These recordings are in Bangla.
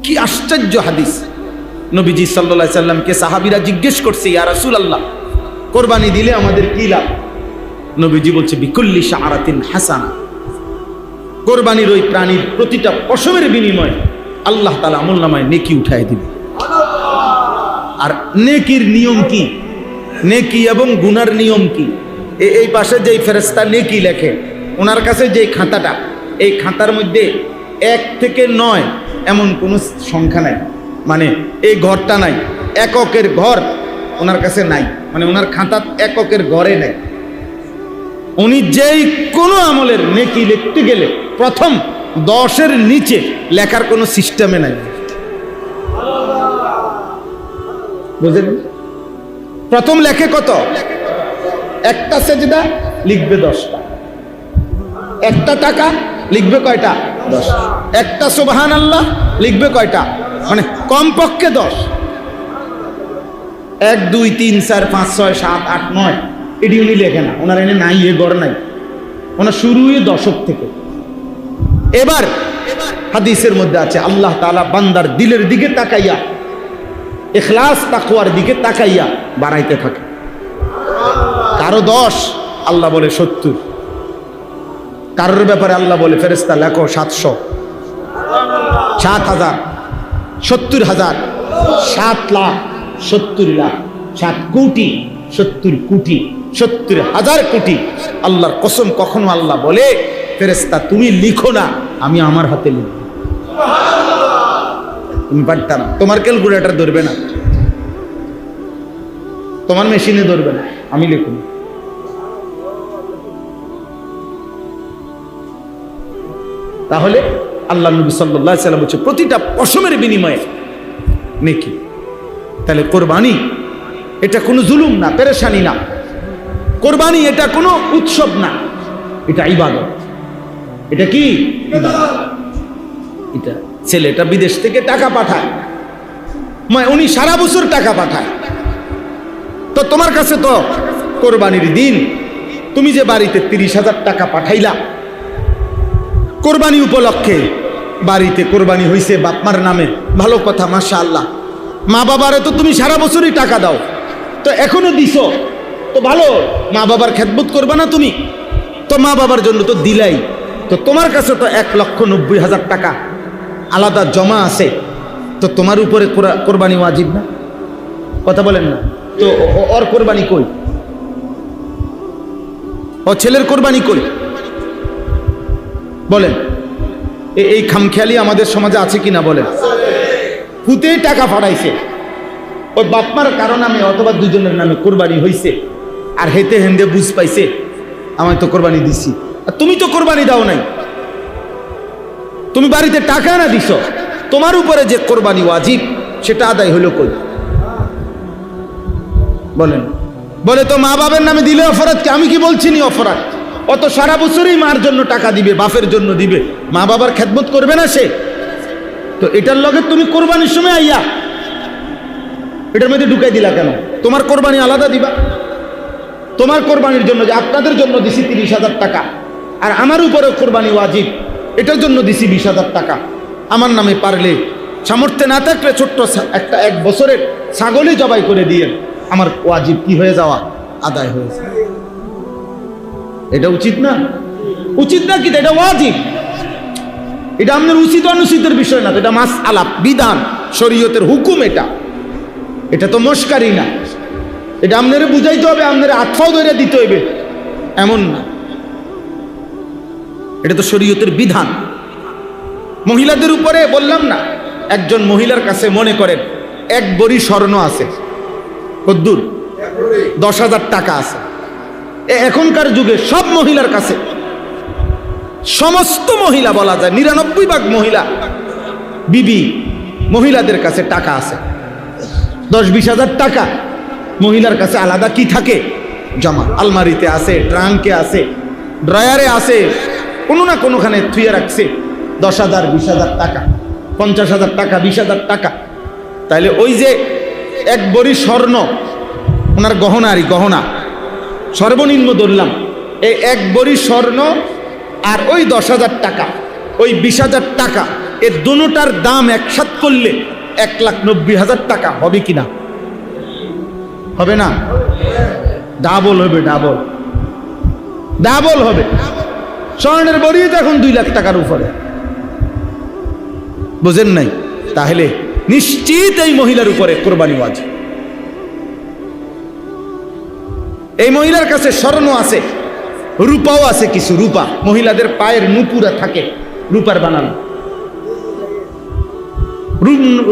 কি আশ্চর্য হাদিস। নবীজি সাল্লাল্লাহু আলাইহি সাল্লামকে সাহাবীরা জিজ্ঞেস করছে, ইয়া রাসূলুল্লাহ, কোরবানি দিলে আমাদের কি লাভ? নবীজি বলছে, বিকুল্লি শাআরাতিন হাসানা, কোরবানির ওই প্রাণীর প্রতিটা পশমের বিনিময়ে আল্লাহ তাআলা আমলনামায় নেকি উঠায় দিবে। আর নেকির নিয়ম কি, নেকি এবং গুনার নিয়ম কি? এই পাশে যেই ফেরেশতা নেকি লেখে, ওনার কাছে যেই খাতাটা, এই খাতার মধ্যে 1 থেকে 9 এমন কোনো সংখ্যা নাই, মানে এই ঘরটা নাই, এককের ঘর ওনার কাছে নাই, মানে ওনার খাতা এককের ঘরে নাই। উনি যেই কোনো আমলের নেকি লিখতে গেলে প্রথম 10-এর নিচে লেখার কোনো সিস্টেমে নাই, বুঝলেন? প্রথম লেখে কত? একটা সেজদা লিখবে 10টা, একটা টাকা লিখবে কয়টা? 10। একটা সুবহানাল্লাহ লিখবে কয়টা? মানে কমপক্ষে 10। 1 2 3 4 5 6 7 8 9 এটি উনি লেখে না, ওনার এনে নাই, এ গড় নাই, ওনার শুরুই দশক থেকে। এবার হাদিসের মধ্যে আছে, আল্লাহ তাআলা বান্দার দিলের দিকে তাকাইয়া, ইখলাস তাকওয়ার দিকে তাকাইয়া বাড়াইতে থাকে। কারো 10, আল্লাহ বলে 70। কারোর ব্যাপারে আল্লাহ বলে, ফেরেশতা লেখো 700, 7,000, 70,000, 7 লাখ, 70 লাখ, 7 কোটি, 70 কোটি, 70,000 কোটি। আল্লাহর কসম, কখনো আল্লাহ বলে, ফেরেশতা তুমি লিখো না, আমি আমার হাতে লিখব। তুমি পারতা না, তোমার ক্যালকুলেটর ধরবে না, তোমার মেশিনে ধরবে না, আমি লিখব। তাহলে আল্লাহ নবী সাল্লাল্লাহু আলাইহি সাল্লাম বলছে, প্রতিটা পশমের বিনিময়ে নেকি। তাহলে কোরবানি এটা কোনো জুলুম না, পেরেশানি না। কোরবানি এটা কোনো উৎসব না, এটা ইবাদত। এটা কি ইবাদত? এটা ছেলেটা বিদেশ থেকে টাকা পাঠায়, উনি সারা বছর টাকা পাঠায়, তো তোমার কাছে তো কোরবানির দিন তুমি যে বাড়িতে 30,000 টাকা পাঠাইলা, কোরবানি উপলক্ষে বাড়িতে কোরবানি হইছে বাপমার নামে, ভালো কথা, মাশাআল্লাহ। মা বাবারে তো তুমি সারা বছরই টাকা দাও, তো এখনো দিছো, তো ভালো, মা বাবার খেদমত করবে না তুমি? তো মা বাবার জন্য তো দিলাই, তো তোমার কাছে তো 1,90,000 টাকা আলাদা জমা আছে, তো তোমার উপরে কোরবানি ওয়াজিব না? কথা বলেন না তো? ওর কোরবানি কই? ও ছেলের কোরবানি কই? বলেন, এই খামখেয়ালি আমাদের সমাজে আছে কিনা বলেন? ফুতে টাকা ফাড়াইছে, ওই বাপমার কারণ নামে অথবা দুজনের নামে কোরবানি হইছে, আর হেতে হেন্দে বুঝ পাইছে, আমি তো কোরবানি দিছি, আর তুমি তো কোরবানি দাও নাই, তুমি বাড়িতে টাকা না দিছ, তোমার উপরে যে কোরবানি ওয়াজিব সেটা আদায় হলো কই? বলেন। বলে তো মা বাবার নামে দিলে অপরাধ কি? আমি কি বলছি নি অপরাধ? অত সারা বছরই মার জন্য টাকা দিবে, বাপের জন্য দিবে, মা বাবার খেদমত করবে না সে? তো এটার লগে তুমি কোরবানির সময় আইয়া এটার মধ্যে ঢুকাই দিলা কেন? তোমার কোরবানি আলাদা দিবা। তোমার কোরবানির জন্য যে আপনাদের জন্য দিছি 30,000 টাকা, আর আমার উপরে কোরবানি ওয়াজিব, এটার জন্য দিছি 20,000 টাকা। আমার নামে পারলে, সামর্থ্যে না থাকলে ছোট্ট একটা 1 বছরের ছাগলই জবাই করে দিয়ে আমার ওয়াজিব কি হয়ে যাওয়া? আদায় হয়েছে। এটা উচিত না? উচিত না কি? এটা ওয়াজিব। এটা আপনার উচিত অনুচিতের বিষয় না, এটা মাসআলা, বিধান, শরীয়তের হুকুম। এটা তো মস্কারি না, এটা আপনারে বুঝাইতে হবে, আপনারে আটফাও ধরে দিতে হইবে এমন না, এটা তো শরীয়তের বিধান। মহিলাদের উপরে বললাম না, একজন মহিলার কাছে মনে করেন 1 ভরি স্বর্ণ আছে, কদ্দুর 10,000 টাকা আছে। এখনকার যুগে সব মহিলার কাছে, সমস্ত মহিলা বলা যায় 99% মহিলা বিবি মহিলাদের কাছে টাকা আছে। 10-20,000 টাকা মহিলার কাছে আলাদা কি থাকে? জমা। আলমারিতে আছে, ট্রাঙ্কে আছে, ড্রয়ারে আছে, কোনো না কোনোখানে থুয়ে রাখছে। 10,000, 20,000 টাকা, 50,000 টাকা, 20,000 টাকা। তাইলে ওই যে 1 ভরি স্বর্ণ, ওনার গহনারই গহনা সর্বনিম্ন ধরলাম, এই 1 ভরি স্বর্ণ আর ওই 10,000 টাকা, ওই 20,000 টাকা এ দুটার দাম একসাথ করলে 1,90,000 টাকা হবে কিনা? হবে না? ডাবল হবে, ডাবল ডাবল হবে। স্বর্ণের বড়ি এখন 2 লাখ টাকার উপরে, বুঝেন নাই? তাহলে নিশ্চিত এই মহিলার উপরে কোরবানি ওয়াজিব। এই মহিলার কাছে স্বর্ণ আছে, রূপাও আছে, কিছু রূপা, মহিলাদের পায়ের নুপুরা থাকে রূপার বানানো,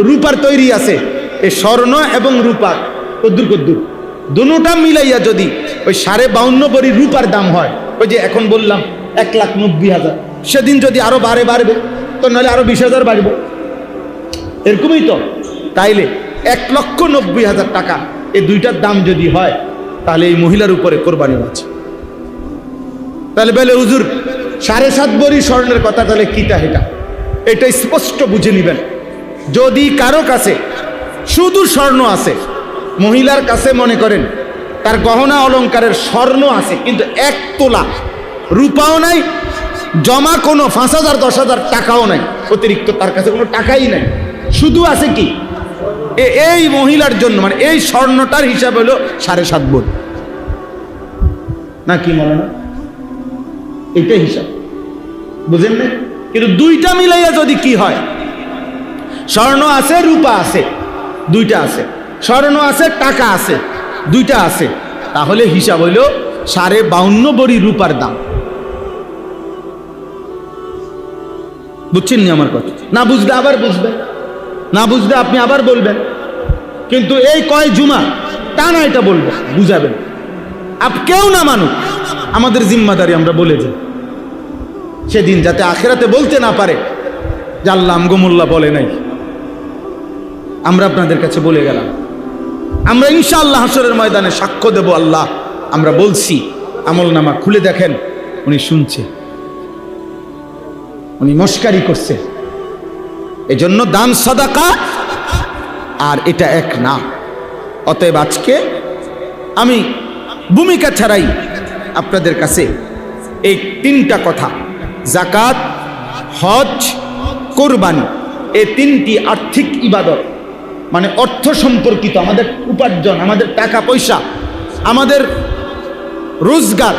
রূপার তৈরি আছে। এই স্বর্ণ এবং রূপা কদ্দুর কদ্দুর দুটা মিলাইয়া যদি ওই 52.5 ভরি রূপার দাম হয়, ওই যে এখন বললাম 1,90,000, সেদিন যদি আরো বাড়বে তো নইলে আরো 20,000 বাড়বো, এরকমই তো। তাইলে 1,90,000 টাকা এই দুইটার দাম যদি হয়, তাহলে এই মহিলার উপরে কোরবানি আছে। তাহলে বলে হুজুর 7.5 ভরি স্বর্ণের কথা, তাহলে কিটা হেটা? এটা স্পষ্ট বুঝে নিবেন। যদি কারো কাছে শুধু স্বর্ণ আছে, মহিলার কাছে মনে করেন তার গহনা অলংকারের স্বর্ণ আছে কিন্তু 1 তোলা রূপাও নাই, জমা কোনো 5,000 10,000 টাকাও নাই, অতিরিক্ত তার কাছে কোনো টাকাই নাই, শুধু আছে কি এই মহিলার জন্য, মানে এই স্বর্ণটার হিসাব হলো 7.5 ভরি, না কি মনে না? এটাই হিসাব, বুঝেন না? কিন্তু দুইটা মিলাইয়া যদি কি হয়, স্বর্ণ আছে রূপা আছে, দুইটা আছে, স্বর্ণ আছে টাকা আছে, দুইটা আছে, তাহলে হিসাব হইল 52.5 ভরি রূপার দাম। বুঝছেন নি আমার কথা? না বুঝলে আবার বুঝবেন, না বুঝলে আপনি আবার বলবেন, কিন্তু এই কয় জুমা টানা এটা বলবো, বুঝাবেন। কেউ না মানুক, আমাদের জিম্মাদারি আমরা বলে যাই, সেদিন যাতে আখেরাতে বলতে না পারে যে আল্লাহ আমগোমুল্লাহ বলে নাই, আমরা আপনাদের কাছে বলে গেলাম। আমরা ইনশাআল্লাহ হাসরের ময়দানে সাক্ষ্য দেব, আল্লাহ আমরা বলছি। আমল নামা খুলে দেখেন, উনি শুনছে, উনি মস্কারি করছে। এজন্য দান সাদাকা আর এটা এক না। অতএব আজকে আমি ভূমিকা ছাড়াই আপনাদের কাছে এই 3টা কথা, যাকাত, হজ, কোরবানি, এই 3টি আর্থিক ইবাদত, মানে অর্থ সম্পর্কিত, আমাদের উপার্জন, আমাদের টাকা পয়সা, আমাদের রোজগার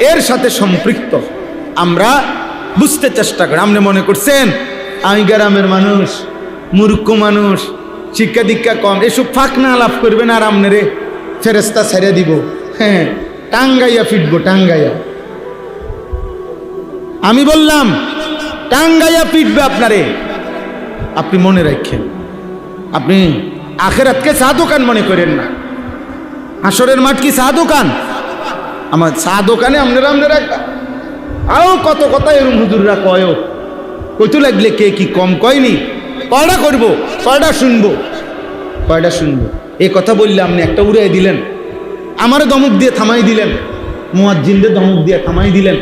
এর সাথে সম্পৃক্ত, আমরা বুঝতে চেষ্টা করি। আপনি মনে করছেন আমি গ্রামের মানুষ, মূর্খ মানুষ, শিক্ষা দীক্ষা কম, এসব ফাঁক না লাভ করবেন আর আপনারে ফেরেস্তা ছেড়ে দিব, হ্যাঁ টাঙ্গাইয়া ফিটবো, টাঙ্গাইয়া। আমি বললাম টাঙ্গাইয়া পিটবে আপনারে। আপনি মনে রাখেন, আপনি আখেরাতকে চা দোকান মনে করেন না। হাসরের মাঠ কি চা দোকান? আমার চা দোকানে আপনারা আও কত কথা এরম হুজুররা কয়, কইতে লাগলে কে কি কম কয়নি, কয়টা করবো, কয়টা শুনবো, কয়টা শুনবো, এই কথা বললে আপনি একটা উড়াই দিলেন, আমারে দমক দিয়ে থামাই দিলেন, মুয়াজ্জিনদের দমক দিয়ে থামাই দিলেন,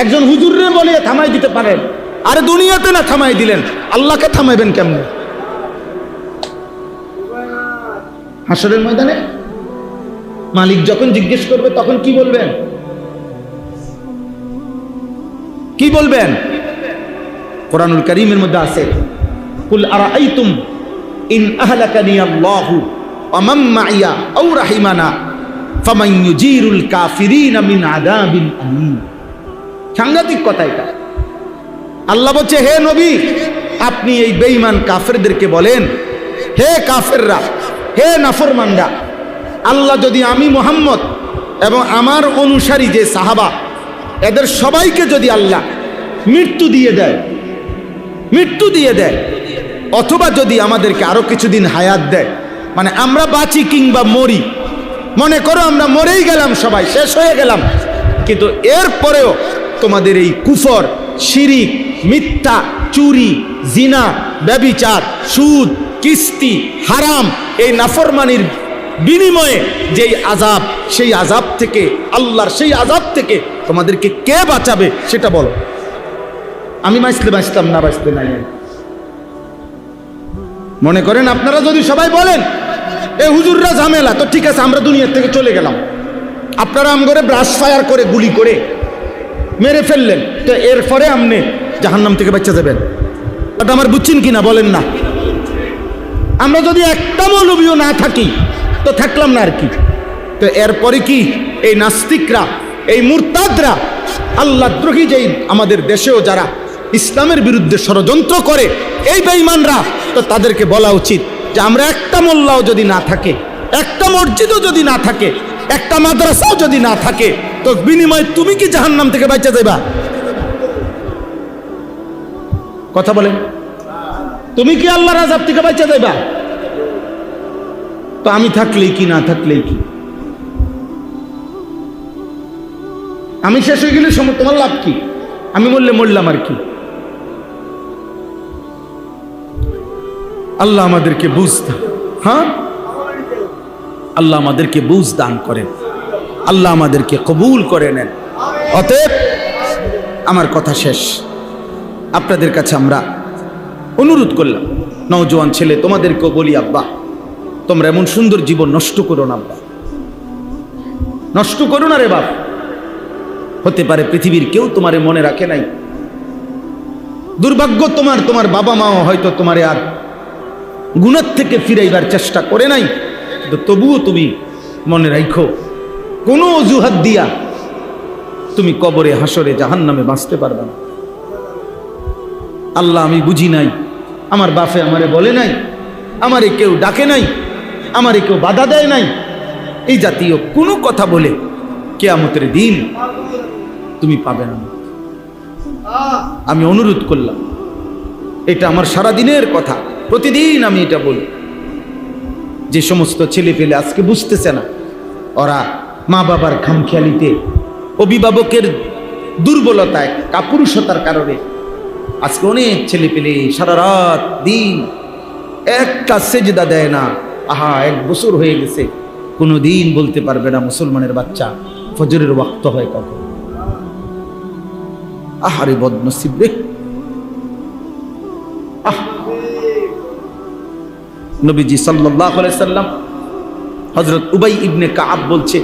একজন হুজুররে বলে থামাই দিতে পারেন, আরে দুনিয়াতে না থামাই দিলেন, আল্লাহকে থামাইবেন কেমনে? হাসরের ময়দানে মালিক যখন জিজ্ঞেস করবে তখন কি বলবেন? কি বলবেন? কোরআনুল কারীমের মধ্যে আছে, কুল আরাআইতুম ইন আহলাকানি আল্লাহু ওয়া মান মাইয়া আও রাহিমানা ফামান ইউজিরুল কাফিরিনা মিন আযাবিন আলীম। সাংঘাতিক কথা এটা। আল্লাহ বলছে, হে নবী, আপনি এই বেঈমান কাফেরদেরকে বলেন, হে কাফেররা, হে নাফরমানরা, আল্লাহ যদি আমি মুহাম্মদ এবং আমার অনুসারী যে সাহাবা, এদের সবাইকে যদি আল্লাহ মৃত্যু দিয়ে দেয়, মৃত্যু দিয়ে দেয়, অথবা যদি আমাদেরকে আরো কিছুদিন হায়াত দেয়, মানে আমরা বাঁচি কিংবা মরি, মনে করো আমরা মরেই গেলাম, সবাই শেষ হয়ে গেলাম, কিন্তু এরপরেও তোমাদের এই কুফর, শিরিক, মিথ্যা, চুরি, জিনা, ব্যভিচার, সুদ, কিস্তি, হারাম, এই নাফরমানির বিনিময়ে যেই আযাব, সেই আযাব থেকে, আল্লাহর সেই আযাব থেকে তোমাদেরকে কে বাঁচাবে সেটা বলো। আমি বাঁচলে বাঁচতাম, না বাঁচতে নাই। মনে করেন আপনারা যদি সবাই বলেন এ হুজুররা ঝামেলা, তো ঠিক আছে আমরা দুনিয়া থেকে চলে গেলাম, আপনারা আমগরে ব্রাশ ফায়ার করে গুলি করে মেরে ফেললেন, তো এরপরে আপনি জাহান্নাম থেকে বাঁচা যাবেন? ওটা আমার বুঝছেন কিনা বলেন না? আমরা যদি একটা মৌলবীও না থাকি তো থাকলাম না আর কি। তো এরপরে কি এই নাস্তিকরা, এই মুরতাদরা, আল্লাহদ্রোহী যেই আমাদের দেশেও যারা ইসলামের বিরুদ্ধে ষড়যন্ত্র করে, এই বেঈমানরা, তো তাদেরকে বলা উচিত যে আমরা একটা মোল্লাও যদি না থাকে, একটা মসজিদও যদি না থাকে, একটা মাদ্রাসাও যদি না থাকে, তো বিনিময়ে তুমি কি জাহান্নাম থেকে বাঁচা যাইবা? কথা বলেন, তুমি কি আল্লাহর আযাব থেকে বাঁচা যাইবা? তো আমি থাকলেই কি, না থাকলেই কি? আমি শেষ হয়ে গেলে তোমার লাভ কি? আমি মরলে মরলাম আর কি? আল্লাহ আমাদেরকে বুঝ দান, হ্যাঁ, আল্লাহ আমাদেরকে বুঝ দান করেন, আল্লাহ আমাদেরকে কবুল করে নেন। অতএব আমার কথা শেষ। আপনাদের কাছে আমরা অনুরোধ করলাম, নওজোয়ান ছেলে তোমাদেরকেও বলি, আব্বা তোমরা এমন সুন্দর জীবন নষ্ট করো না, আব্বা নষ্ট করো না রে বাপ। হতে পারে পৃথিবীর কেউ তোমারে মনে রাখে নাই, দুর্ভাগ্য তোমার বাবা মাও হয়তো তোমারে আর গুনাহ থেকে ফিরাইবার চেষ্টা করে নাই, কিন্তু তবুও তুমি মনে রাখো, কোনো অজুহাত দিয়া তুমি কবরে হাসরে জাহান্নামে বাঁচতে পারবে না। আল্লাহ আমি বুঝি নাই, আমার বাপে আমারে বলে নাই, আমারে কেউ ডাকে নাই, আমারে কেউ বাধা দেয় নাই, এই জাতীয় কোনো কথা বলে কিয়ামতের দিন তুমি পাবে না। আমি অনুরোধ করলাম, এটা আমার সারা দিনের কথা, প্রতিদিন আমি এটা বলি। যে সমস্ত ছেলে পেলে আজকে বুঝতেছে না, ওরা মা বাবার খামখেয়ালিতে, অভিভাবকের দুর্বলতায়, কাপুরুষতার কারণে আজকে অনেক ছেলে পেলে সারা রাত দিন একটা সেজদা দেয় না। আহা, 1 বছর হয়ে গেছে, কোনো দিন বলতে পারবে না মুসলমানের বাচ্চা ফজরের ওয়াক্ত হয় কখন। আহারে বদনসিব রে। নবীজি সাল্লাল্লাহু আলাইহি সাল্লাম, হযরত উবাই ইবনে কাআব বলছে,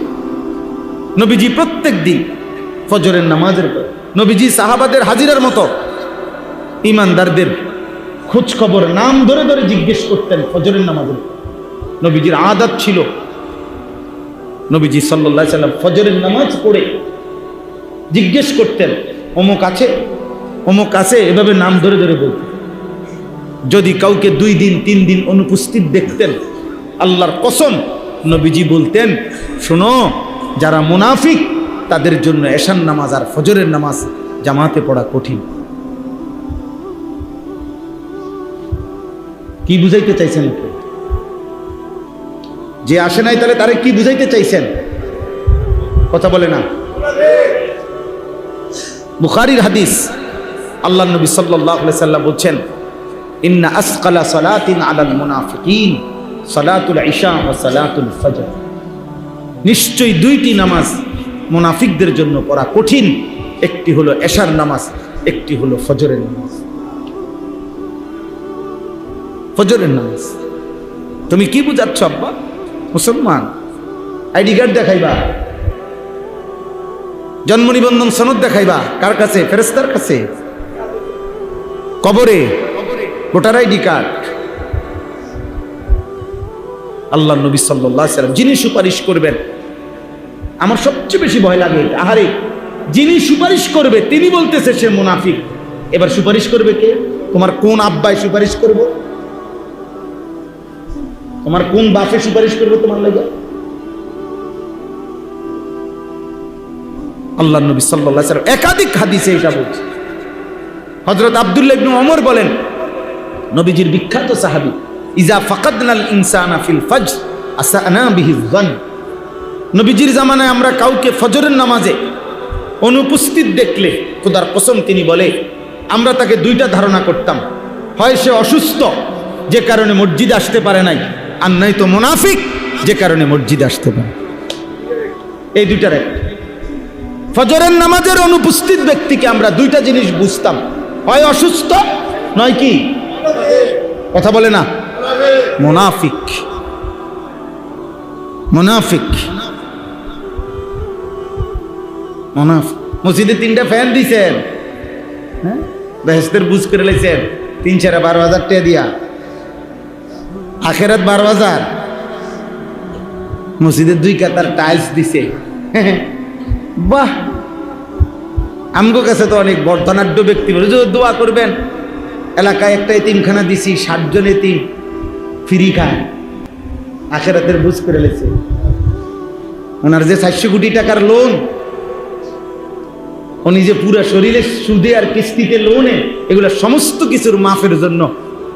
নবীজি প্রত্যেক দিন ফজরের নামাজের পর নবীজি সাহাবাদের হাজিরার মতো ইমানদারদের খোঁজ খবর নাম ধরে ধরে জিজ্ঞেস করতেন ফজরের নামাজের। নবীজির আদত ছিল, নবীজি সাল্লাল্লাহু আলাইহি সাল্লাম ফজরের নামাজ পড়ে জিজ্ঞেস করতেন, অমুক আছে, অমুক আছে, এভাবে নাম ধরে ধরে বলতেন। যদি কাউকে 2 দিন 3 দিন অনুপস্থিত দেখতেন, আল্লাহর কসম নবীজি বলতেন, শোনো, যারা মুনাফিক তাদের জন্য এশার নামাজ আর ফজরের নামাজ জামাতে পড়া কঠিন। কি বুঝাইতে চাইছেন? যে আসে নাই তাহলে তারে কি বুঝাইতে চাইছেন? কথা বলে না। বুখারীর হাদিস, আল্লাহর নবী সাল্লাল্লাহু আলাইহি সাল্লাম বলছেন, ইন্না আসকালা সালাতিন আলাল মুনাফিকিন সালাতুল ইশা ওয়া সালাতুল ফজর। নিশ্চয়ই 2টি নামাজ মুনাফিকদের জন্য পড়া কঠিন, একটি হলো এশার নামাজ, একটি হলো ফজরের নামাজ। ফজরের নামাজ তুমি কি বুঝাচ্ছ আব্বা? মুসলমান আইডি কার্ড দেখাইবা, জন্ম নিবন্ধন সনদ দেখাইবা, কার কাছে? ফেরেশতার কাছে। কবরে ভোটার আইডি কার্ড। আল্লাহ নবী সাল্লাল্লাহু আলাইহি সাল্লাম যিনি সুপারিশ করবেন, আমার সবচেয়ে বেশি ভয় লাগে, আহারে যিনি সুপারিশ করবে তিনি বলতেছে সে মুনাফিক। এবার সুপারিশ করবে কে? তোমার কোন আব্বাই সুপারিশ করবে? তোমার কোন বাপে সুপারিশ করবে তোমার লাগে? আল্লাহ নবী সাল্লাল্লাহু আলাইহি সাল্লাম একাধিক হাদিসে এটা বলছে। হযরত আব্দুল্লাহ ইবনে ওমর বলেন, নবীজির বিখ্যাত সাহাবী, ইজা ফাকাদনাল ইনসানা ফিল ফজর আসানা বিহি যান। নবীজির জামানায় আমরা কাউকে ফজরের নামাজে অনুপস্থিত দেখলে, খোদার কসম তিনি বলে, আমরা তাকে 2টা ধারণা করতাম, হয় সে অসুস্থ যে কারণে মসজিদে আসতে পারে নাই, আর নাই তো মুনাফিক যে কারণে মসজিদে আসতে পারে। এই 2টার একটা। ফজরের নামাজের অনুপস্থিত ব্যক্তিকে আমরা 2টা জিনিস বুঝতাম, হয় অসুস্থ, নয় কি? কথা বলে না, মুনাফিক। মুনাফিক মুনাফিক। মসজিদে 3টা ফ্যান দিয়েছেন, হ্যাঁ, বেহেশতের বুঝ করে লাইছেন, 3-12,000 টাকা দিয়া আখেরাত 12,000। মসজিদের 2 কাতার টাইলস দিছে। বাহ, আমগো কাছে তো অনেক বর্ধনাঢ্য ব্যক্তি বলে দোয়া করবেন, এলাকায় একটা এতিমখানা দিছি, 60 জন এতিম ফ্রি খায়। আখেরাতের বুঝ করে লেছে। ওনার যে 400 কোটি টাকার লোন, উনি যে পুরা শরীরে সুদে আর কিস্তিতে লোনে, এগুলো সমস্ত কিছুর মাফের জন্য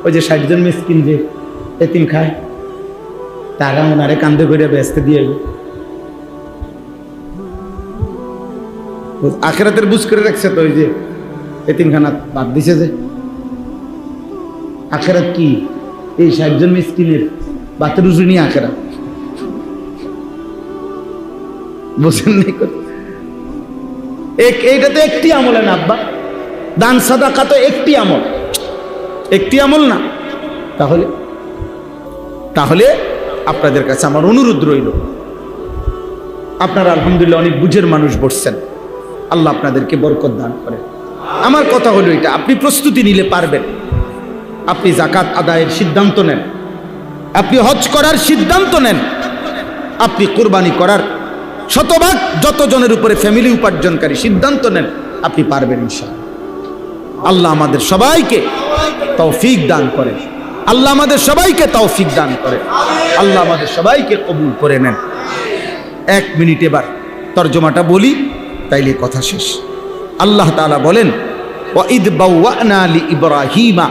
ওই যে 60 জন মিসকিন যে এতিম খায়, টাকা ওনারে কান্দে করে ব্যস্ত দিয়ে আখেরাতের বুঝ করে রাখছে। তো ওই যে এতিমখানা বাদ দিছে যে আখেরাত কি, এই 60 জন মিসকিনের বাতরুজু নিয়ে আখেরাত বুঝেন নাই। এইটা তো একটি আমল না আব্বা, দান সাদাকা তো একটি আমল, একটি আমল না। তাহলে আপনাদের কাছে আমার অনুরোধ রইল, আপনারা আলহামদুলিল্লাহ অনেক বুঝের মানুষ বসছেন, আল্লাহ আপনাদেরকে বরকত দান করেন। আমার কথা হলো এটা, আপনি প্রস্তুতি নিলে পারবেন। আপনি যাকাত আদায়ের সিদ্ধান্ত নেন, আপনি হজ করার সিদ্ধান্ত নেন, আপনি কুরবানি করার শতভাগ যতজনের উপরে ফ্যামিলি উপার্জনকারী সিদ্ধান্ত নেন, আপনি পারবেন ইনশাআল্লাহ। আল্লাহ আমাদের সবাইকে তৌফিক দান করেন, আল্লাহ আমাদের সবাইকে তৌফিক দান করেন, আল্লাহ আমাদের সবাইকে কবুল করে নেন। 1 মিনিট এবার তরজমাটা বলি, তাইলে কথা শেষ। আল্লাহ তাআলা বলেন, ওয়াইদ বাওয়ানা লিইব্রাহিমা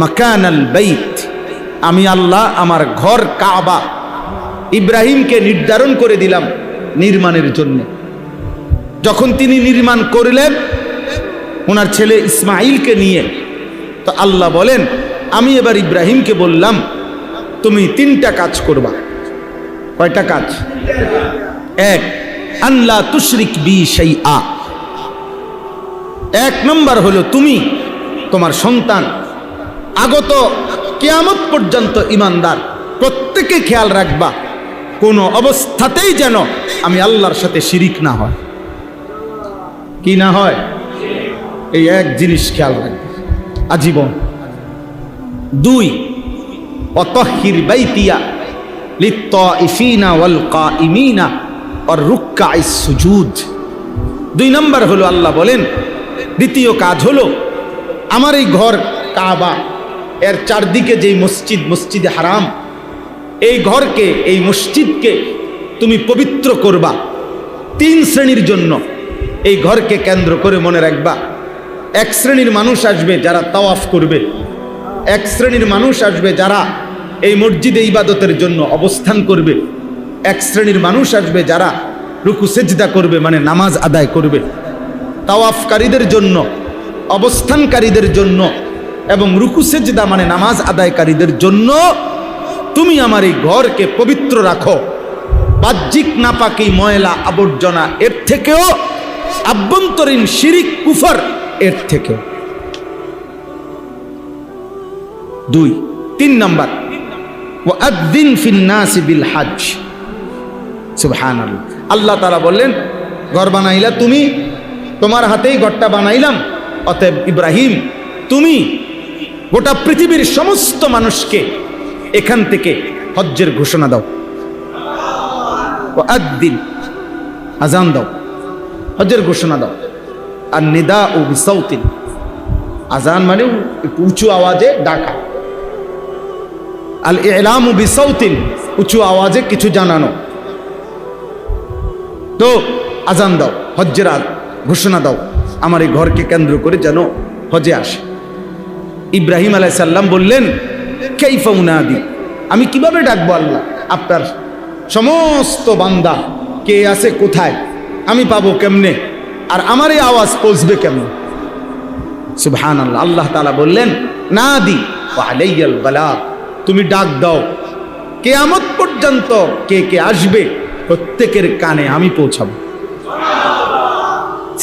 মাকানাল বাইত, আমি আল্লাহ আমার ঘর কাবা ইব্রাহিমকে নির্ধারণ করে দিলাম নির্মাণের জন্য। যখন তিনি নির্মাণ করলেন ওনার ছেলে ইসমাইলকে নিয়ে, তো আল্লাহ বলেন আমি এবার ইব্রাহিমকে বললাম তুমি 3টা কাজ করবা। কয়টা কাজ? 1, আল্লাহ তুশরিক বি শাইআ। 1 নম্বর হলো তুমি তোমার সন্তান আগত কিয়ামত পর্যন্ত ইমানদার প্রত্যেকে খেয়াল রাখবা কোনো অবস্থাতেই যেন আমি আল্লাহর সাথে শিরিক না হয়। কি না হয়? এই 1 জিনিস খেয়াল রাখবে আজীবন। 2, ওয়াতাহহির বাইতিয়া লিত্তাইফিনা ওয়াল কাইমিনা ওয়ার রুকআইস সুজুদ। 2 নম্বর হলো আল্লাহ বলেন দ্বিতীয় কাজ হলো আমার এই ঘর কাবা, এর চারদিকে যেই মসজিদে হারাম, এই ঘরকে এই মসজিদকে তুমি পবিত্র করবা 3 শ্রেণীর জন্য। এই ঘরকে কেন্দ্র করে মনে রাখবা 1 শ্রেণীর মানুষ আসবে যারা তাওয়াফ করবে, 1 শ্রেণীর মানুষ আসবে যারা এই মসজিদে ইবাদতের জন্য অবস্থান করবে, 1 শ্রেণীর মানুষ আসবে যারা রুকু সেজদা করবে মানে নামাজ আদায় করবে। তাওয়াফকারীদের জন্য, অবস্থানকারীদের জন্য এবং রুকু সেজদা মানে নামাজ আদায়কারীদের জন্য তুমি আমার এই ঘরকে পবিত্র রাখো। বাহ্যিক নাপাকি ময়লা আবর্জনা এর থেকেও, আভ্যন্তরীণ শিরিক কুফর এর থেকেও। 2, 3 নম্বর ওয়াআযিন ফিন নাস বিল হজ। সুবহানাল্লাহ। আল্লাহ তাআলা বললেন ঘর বানাইলা তুমি, তোমার হাতেই ঘরটা বানাইলাম, অতএব ইব্রাহিম তুমি গোটা পৃথিবীর সমস্ত মানুষকে এখান থেকে হজ্জের ঘোষণা দাও। ওয়াআযিন, আযান দাও, হজ্জের ঘোষণা দাও। আর নিদাউ বিসাউতিন, আযান মানে একটু উঁচু আওয়াজে ডাকা। আল ইলামু বিসাউতিন, উঁচু আওয়াজে কিছু জানানো। তো আযান দাও, হজ্জের ঘোষণা দাও, আমার এই ঘরকে কেন্দ্র করে যেন হজে আসে। ইব্রাহিম আলাইহিস সালাম বললেন কাইফা উনাদি, আমি কিভাবে ডাকবো আল্লাহ? আপনার সমস্ত বান্দা কে আছে কোথায় আমি পাবো কেমনে, আর আমার এই আওয়াজ পৌঁছবে কেমনে? সুবহানাল্লাহ। আল্লাহ তাআলা বললেন নাদি ওয়া আলাইয়াল বালাগ, তুমি ডাক দাও, কিয়ামত পর্যন্ত কে কে আসবে প্রত্যেকের কানে আমি পৌঁছাবো।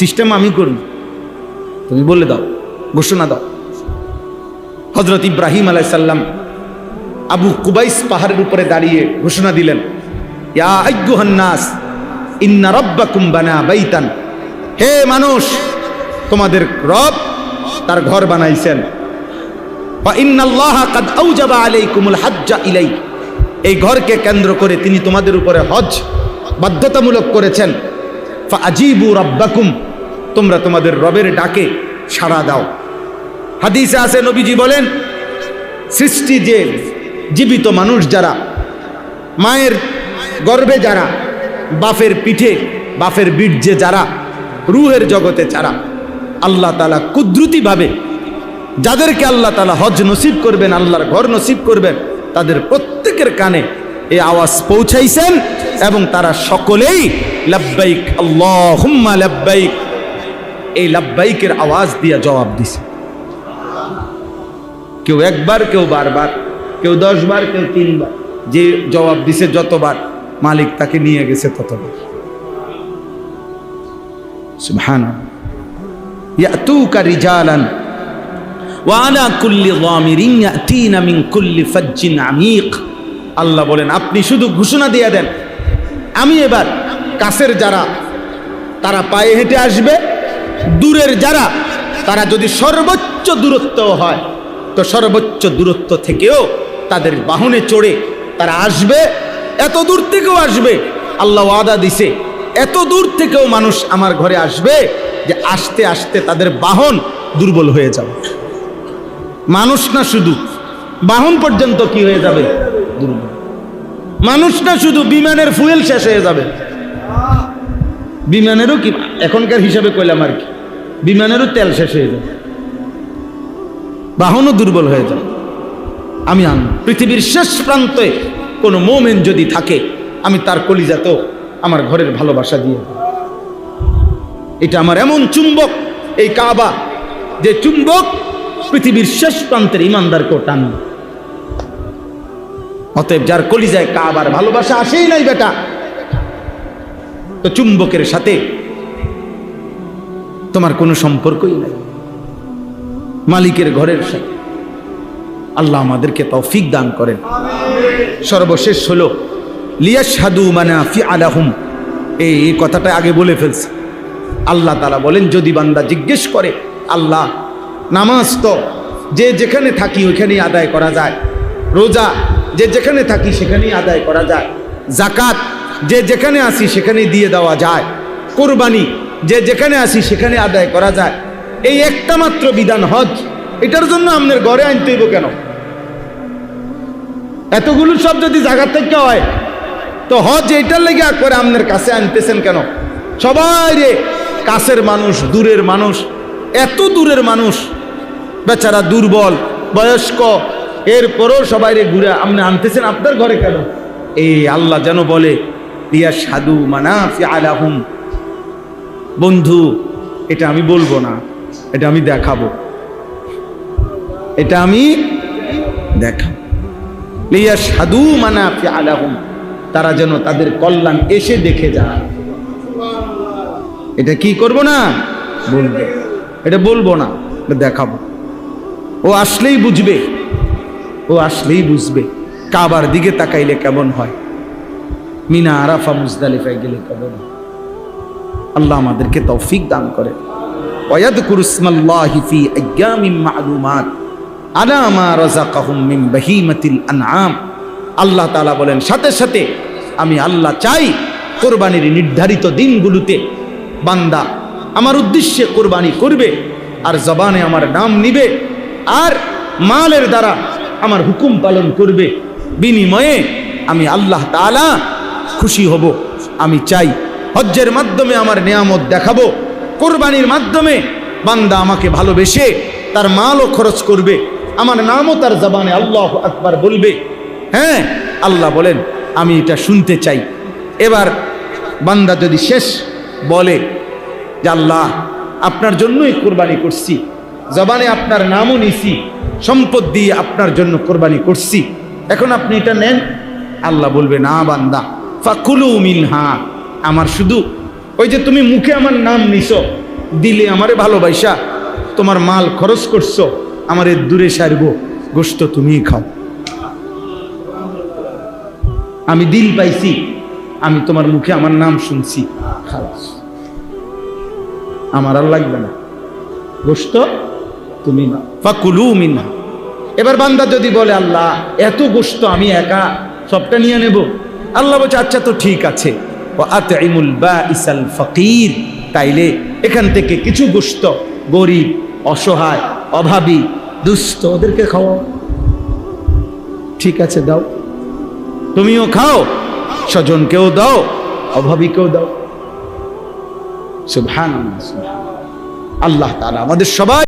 সিস্টেম আমি করব, তুমি বলে দাও, ঘোষণা দাও। হযরত ইব্রাহিম আলাইহিস সালাম আবু কুবাইস পাহাড়ের উপরে দাঁড়িয়ে ঘোষণা দিলেন ইয়া আইয়ুহান নাস ইন্না রাব্বাকুম বানা বাইতান, হে মানুষ তোমাদের রব তার ঘর বানাইছেন। ওয়া ইন্নাল্লাহা কাদ আওজাবা আলাইকুমুল হাজ্জা ইলাই, এই ঘরকে কেন্দ্র করে তিনি তোমাদের উপরে হজ বাধ্যতামূলক করেছেন। ফাআজিবু রাব্বাকুম, তোমরা তোমাদের রবের ডাকে সাড়া দাও। হাদিসে আছে নবীজি বলেন, সৃষ্টি যে জীবিত মানুষ যারা, মায়ের গর্ভে যারা, বাপের পিঠে বাপের বীর্যে যারা, রুহের জগতে যারা, আল্লাহ তাআলা কুদরতিভাবে যাদেরকে আল্লাহ তাআলা হজ নসিব করবেন, আল্লাহর ঘর নসিব করবেন, তাদের প্রত্যেকের কানে এই আওয়াজ পৌঁছাইছেন এবং তারা সকলেই লাব্বাইক আল্লাহুম্মা লাব্বাইক, এই লাব্বাইকের আওয়াজ দিয়ে জবাব দিছে। কেউ একবার, কেউ বারবার, কেউ 10 বার, কেউ 3 বার, যে জবাব দিছে যতবার মালিক তাকে নিয়ে গেছে ততবার। সুবহানাল্লাহ। ইয়াতুকা রিজালান ওয়া আলা কুল্লি যামিরিন ইয়াতিনা মিন কুল্লি ফাজ্জিন আমিক। আল্লাহ বলেন, আপনি শুধু ঘোষণা দিয়ে দেন, আমি এবার কাছের যারা তারা পায়ে হেঁটে আসবে, দূরের যারা তারা যদি সর্বোচ্চ দূরত্ব হয় তো সর্বোচ্চ দূরত্ব থেকেও তাদের বাহনে চড়ে তারা আসবে। এত দূর থেকেও আসবে, আল্লাহ ওয়াদা দিছে, এত দূর থেকেও মানুষ আমার ঘরে আসবে যে আসতে আসতে তাদের বাহন দুর্বল হয়ে যাবে। মানুষ না, শুধু বাহন পর্যন্ত কি হয়ে যাবে? দুর্বল। মানুষ না, শুধু বিমানের ফুয়েল শেষ হয়ে যাবে। বিমানেরও কি এখনকার হিসাবে কইলাম আর কি, বিমানেরও তেল শেষ হয়ে যাবে, বাহনও দুর্বল হয়ে যাবে। আমি পৃথিবীর শেষ প্রান্তে কোনো মোমেন যদি থাকে, আমি তার কলিজাতেও আমার ঘরের ভালোবাসা দিয়ে দেব। এটা আমার এমন চুম্বক, এই কাবা, যে চুম্বক পৃথিবীর শেষ প্রান্তের ইমানদারকেও টানে। অতএব যার কলিজায় কাবার ভালোবাসা আসেই নাই বেটা, তো চুম্বকের সাথে তোমার কোনো সম্পর্কই নাই, মালিকের ঘরের সাথে। আল্লাহ আমাদেরকে তৌফিক দান করেন। সর্বশেষ হলো লিয়াশহাদু মানাফিআ লাহুম, এই কথাটা আগে বলে ফেলছি। আল্লাহ তাআলা বলেন, যদি বান্দা জিজ্ঞেস করে, আল্লাহ নামাজ তো যে যেখানে থাকি ওইখানেই আদায় করা যায়, রোজা যে যেখানে থাকি সেখানেই আদায় করা যায়, যাকাত যে যেখানে আসি সেখানেই দিয়ে দেওয়া যায়, কোরবানি যে যেখানে আসি সেখানে আদায় করা যায়, এই একটা মাত্র বিধান হজ, এটার জন্য আপনার ঘরে আনতে হইব কেন? এতগুলো সব যদি জায়গা থেকে হয় তো হজ এটার লেগে করে আপনার কাছে আনতেছেন কেন? সবাই রে, কাছের মানুষ, দূরের মানুষ, এত দূরের মানুষ বেচারা দুর্বল বয়স্ক, এরপরও সবাই রে ঘুরে আপনি আনতেছেন আপনার ঘরে কেন? এই আল্লাহ যেন বলে, লিয়াশহাদু মানাফিআ লাহুম। বন্ধু, এটা আমি বলবো না, এটা আমি দেখাবো, এটা আমি দেখাবো। লিয়াশহাদু মানাফিআ লাহুম, তারা যেন তাদের কল্যাণ এসে দেখে যায়। এটা কি করব না, বলবো, এটা বলবো না, এটা দেখাবো। ও আসলেই বুঝবে, ও আসলেই বুঝবে কাবার দিকে তাকাইলে কেমন হয়, মিনা আরাফা মুজদালিফায় গেলে কেমন হয়। আল্লাহ আমাদেরকে তৌফিক দান করে। ওয়ায়াযকুরু ইসমাল্লাহি ফি আইয়ামিন মা'লুমাত আলা মা রাযাকাহুম মিন বাহিমাতিল আনআম। আল্লাহ তাআলা বলেন, সাথে সাথে আমি আল্লাহ চাই কোরবানির নির্ধারিত দিনগুলোতে বান্দা আমার উদ্দেশ্যে কোরবানি করবে, আর জবানে আমার নাম নিবে, আর মালের দ্বারা আমার হুকুম পালন করবে। বিনিময়ে আমি আল্লাহ তাআলা খুশি হব। আমি চাই হজ্জের মাধ্যমে আমার নিয়ামত দেখাবো, কোরবানির মাধ্যমে বান্দা আমাকে ভালোবেসে তার মালও খরচ করবে, আমার নামও তার জবানে আল্লাহু আকবার বলবে। হ্যাঁ, আল্লাহ বলেন আমি এটা শুনতে চাই। এবার বান্দা যদি শেষ বলে যে আল্লাহ আপনার জন্যই কোরবানি করছি, জবানে আপনার নামও নিছি, সম্পদ দিয়ে আপনার জন্য কোরবানি করছি, এখন আপনি এটা নেন। আল্লাহ বলবে, না বান্দা, ফাকুলু মিনহা, আমার শুধু ওই যে তুমি মুখে আমার নাম নিছো, দিলে আমারে ভালোবাসা, তোমার মাল খরচ করছো, আমারে দূরে সারবো, গোশত তুমিই খাও। আমি দিল পাইছি, আমি তোমার মুখে আমার নাম শুনছি, খালাস, আমার আর লাগবে না, গোশত তুমি না। ফাকুলু মিনহা, এবার বান্দা যদি বলে আল্লাহ এত গোশত আমি একা সবটা নিয়ে নেব, আল্লাহ বলছে আচ্ছা তো ঠিক আছে, ও আতইমুল বাঈসাল ফাকির, তাইলে এখান থেকে কিছু গোশত গরিব, অসহায়, অভাবী, দুস্থ ওদেরকে খাওয়াও। ঠিক আছে দাও, তুমিও খাও, স্বজনকেও দাও, অভাবীকেও দাও। সুবহানাল্লাহ। আল্লাহ তাআলা আমাদের সবাই